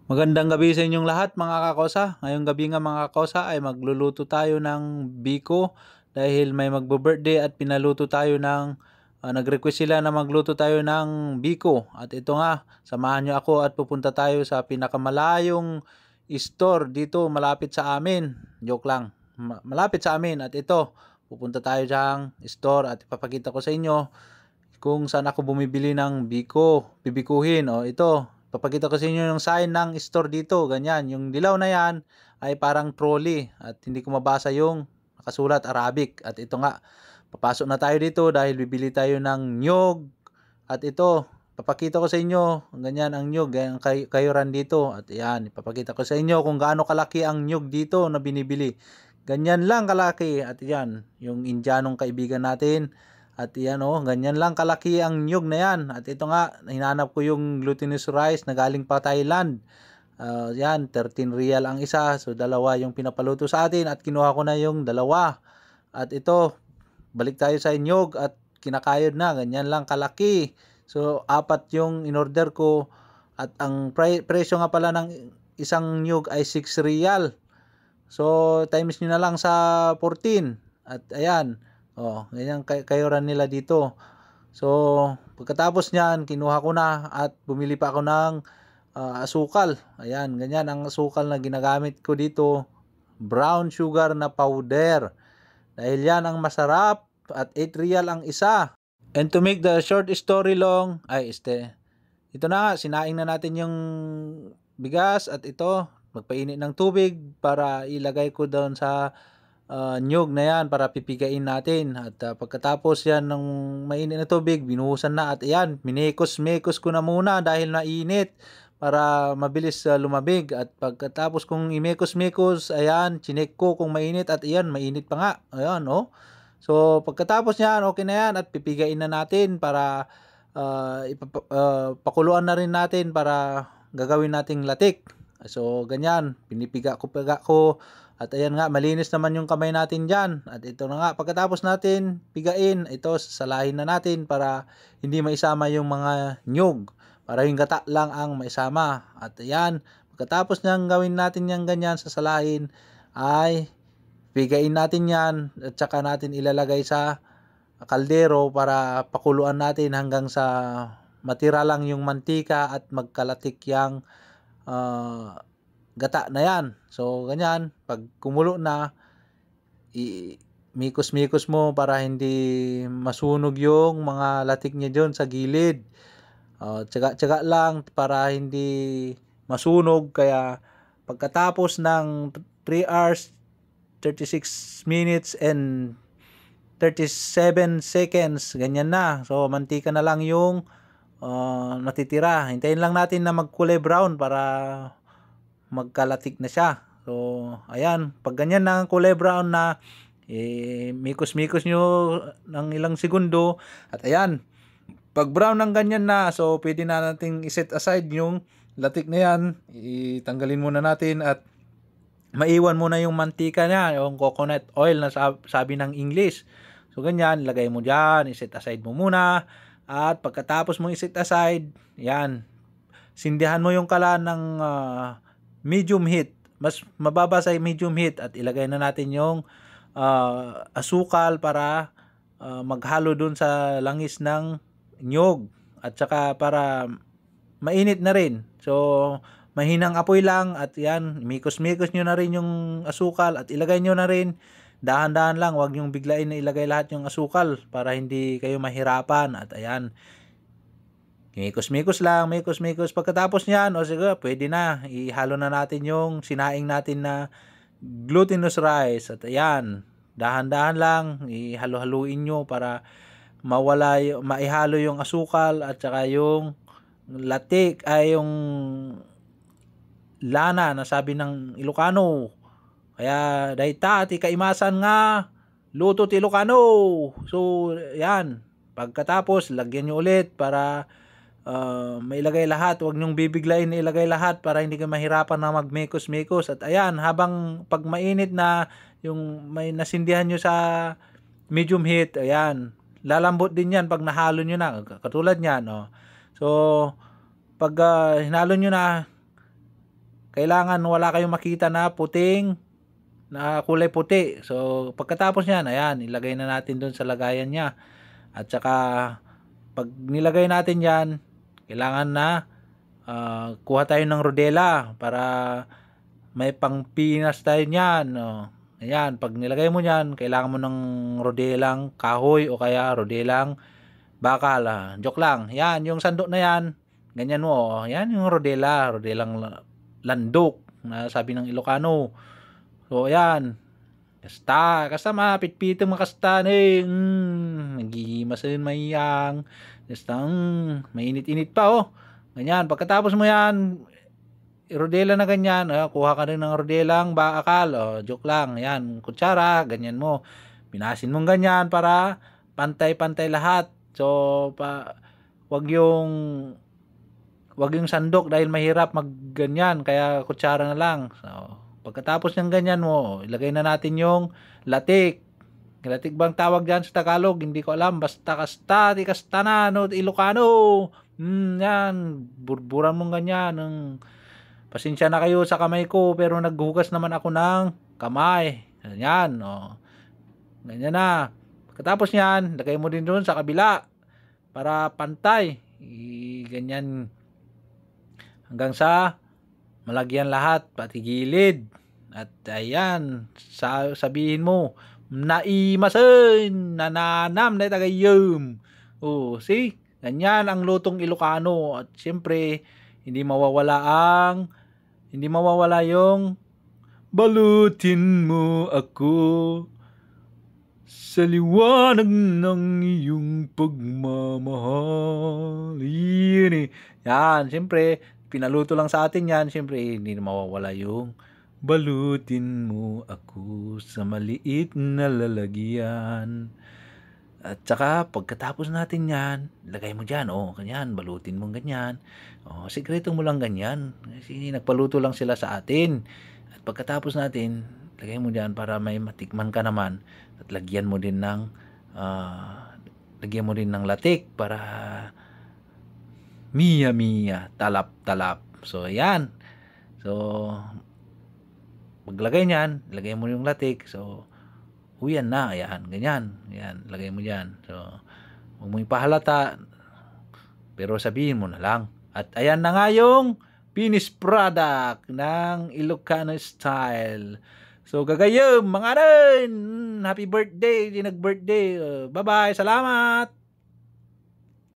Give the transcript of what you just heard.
Magandang gabi sa inyong lahat mga kakosa. Ngayong gabi nga mga kakosa ay magluluto tayo ng biko dahil may magbo-birthday at pinaluto tayo ng nag-request sila na magluto tayo ng biko. At ito nga, samahan niyo ako at pupunta tayo sa pinakamalayong store dito malapit sa amin. Joke lang. Malapit sa amin at ito, pupunta tayo sa store at ipapakita ko sa inyo kung saan ako bumibili ng biko, bibikuhin. O ito, papakita ko sa inyo yung sign ng store dito. Ganyan, yung dilaw na yan ay parang trolley at hindi ko mabasa yung nakasulat Arabic. At ito nga, papasok na tayo dito dahil bibili tayo ng nyog. At ito, papakita ko sa inyo, ganyan ang nyog, ganyan kayuran dito. At yan, ipapakita ko sa inyo kung gaano kalaki ang nyog dito na binibili. Ganyan lang kalaki. At yan, yung Indianong kaibigan natin. At yan ganyan lang kalaki ang nyug na yan. At ito nga, hinanap ko yung glutinous rice na galing pa Thailand. Yan, 13 real ang isa. So, dalawa yung pinapaluto sa atin at kinuha ko na yung dalawa. At ito, balik tayo sa nyug at kinakayod na. Ganyan lang kalaki. So, apat yung in-order ko. At ang presyo nga pala ng isang nyug ay 6 real. So, times nyo na lang sa 14. At ayan, ganyan kayuran nila dito. So, pagkatapos niyan, kinuha ko na at bumili pa ako ng asukal. Ayan, ganyan ang asukal na ginagamit ko dito. Brown sugar na powder. Dahil yan ang masarap at 8 real ang isa. And to make the short story long, ito na nga, sinaing na natin yung bigas at ito, magpainit ng tubig para ilagay ko doon sa nyug na yan para pipigain natin. At pagkatapos yan ng mainit na tubig, binuhusan na at ayan, minekos-mekos ko na muna dahil nainit para mabilis lumabig. At pagkatapos kong imekos-mekos, ayan, chinek ko kung mainit at ayan, mainit pa nga. Ayan, So, pagkatapos yan, okay na yan at pipigain na natin para pakuluan na rin natin para gagawin nating latik. So, ganyan, pinipiga ko. At ayan nga, malinis naman yung kamay natin dyan. At ito na nga, pagkatapos natin pigain, ito, sasalahin na natin para hindi maisama yung mga nyug. Para yung gata lang ang maisama. At ayan, pagkatapos niyang gawin natin yung ganyan, sasalahin, ay pigain natin yan. At saka natin ilalagay sa kaldero para pakuluan natin hanggang sa matira lang yung mantika at magkalatik yung gata na yan. So, ganyan. Pag kumulo na, mikos-mikos mo para hindi masunog yung mga latik niya dyan sa gilid. Tsaga-tsaga lang para hindi masunog. Kaya, pagkatapos ng 3 hours, 36 minutes and 37 seconds, ganyan na. So, mantika na lang yung natitira. Hintayin lang natin na magkulay brown para magkalatik na siya. So, ayan, pag ganyan na ang kulay brown na, mikos-mikos nyo ng ilang segundo. At ayan, pag brown ng ganyan na, so pwede na natin iset aside yung latik na yan. Itanggalin muna natin at maiwan muna yung mantika niya, yung coconut oil na sabi ng English. So, ganyan, lagay mo dyan, iset aside mo muna. At pagkatapos mo iset aside, yan, sindihan mo yung kalan ng medium heat. Mas mababa sa medium heat at ilagay na natin yung asukal para maghalo dun sa langis ng nyog. At saka para mainit na rin. So, mahinang apoy lang at yan, mikos-mikos nyo na rin yung asukal at ilagay nyo na rin. Dahan-dahan lang, huwag nyong biglain na ilagay lahat yung asukal para hindi kayo mahirapan. At ayan, mikos-mikos lang, mikos-mikos. Pagkatapos niyan, sige, pwede na. Ihalo na natin yung sinaing natin na glutinous rice. At ayan, dahan-dahan lang, ihalo-haluin nyo para maihalo yung asukal at saka yung latik ay yung lana na sabi ng Ilocano. Kaya dayta ti kaimasan nga luto ti Ilocano. So, yan. Pagkatapos, lagyan nyo ulit para mailagay lahat. Huwag nyong bibiglayin na ilagay lahat para hindi kayo mahirapan na magmekos-mekos. At ayan, habang pag mainit na yung may nasindihan nyo sa medium heat, ayan, lalambot din yan pag nahalo nyo na. Katulad nyan. So, pag hinalo nyo na, kailangan wala kayong makita na puting, na kulay puti. So, pagkatapos niyan, ayan, ilagay na natin doon sa lagayan niya. At saka, pag nilagay natin yan, kailangan na kuha tayo ng rodela para may pangpinas tayo niyan. Ayan, pag nilagay mo niyan, kailangan mo ng rodelang kahoy o kaya rodelang bakal. Joke lang. Yan, yung sandok na yan, ganyan mo. Yan yung rodelang landok na sabi ng Ilocano. So, ayan. Kasta mapitpitong makasta nagihimasin mayang. Kasta, mainit-init pa Ganyan. Pagkatapos mo yan, rodela na ganyan, kuha ka rin ng rodelang bakal, joke lang, yan, kutsara, ganyan mo, pinasin mong ganyan para pantay-pantay lahat. So, wag yung sandok dahil mahirap magganyan, kaya kutsara na lang. So, pagkatapos ng ganyan mo, ilagay na natin yung latik. Latik bang tawag dyan sa Tagalog? Hindi ko alam, basta kasta, di kasta na, Ilocano. Yan, burburan mong ganyan. Pasensya na kayo sa kamay ko, pero naghugas naman ako ng kamay. Ganyan, ganyan na. Pagkatapos yan, lagay mo din doon sa kabila para pantay. Ganyan hanggang sa malagyan lahat, pati gilid. At ayan, sabihin mo, naimasin, nananam na tagayum. See? Ganyan ang lutong Ilocano. At siyempre, hindi mawawala yung balutin mo ako sa liwanag ng iyong pagmamahal. Yan, siyempre, pinaluto lang sa atin yan. Siyempre, hindi mawawala yung balutin mo ako sa maliit na lalagyan. At saka, pagkatapos natin yan, lagay mo dyan, ganyan, balutin mo ganyan. Sikreto mo lang ganyan. Kasi nagpaluto lang sila sa atin. At pagkatapos natin, lagay mo dyan para may matikman ka naman. At lagyan mo din ng latik para miya, talap. So, ayan. So, paglagay niyan, lagay mo yung latik. So, yan na, ayan, ganyan. Ayan, lagay mo dyan. So, huwag mo ipahalata. Pero sabihin mo na lang. At ayan na nga yung finished product ng Ilocano style. So, gagayom, mga rin! Happy birthday! Di nag-birthday. Bye-bye! Salamat!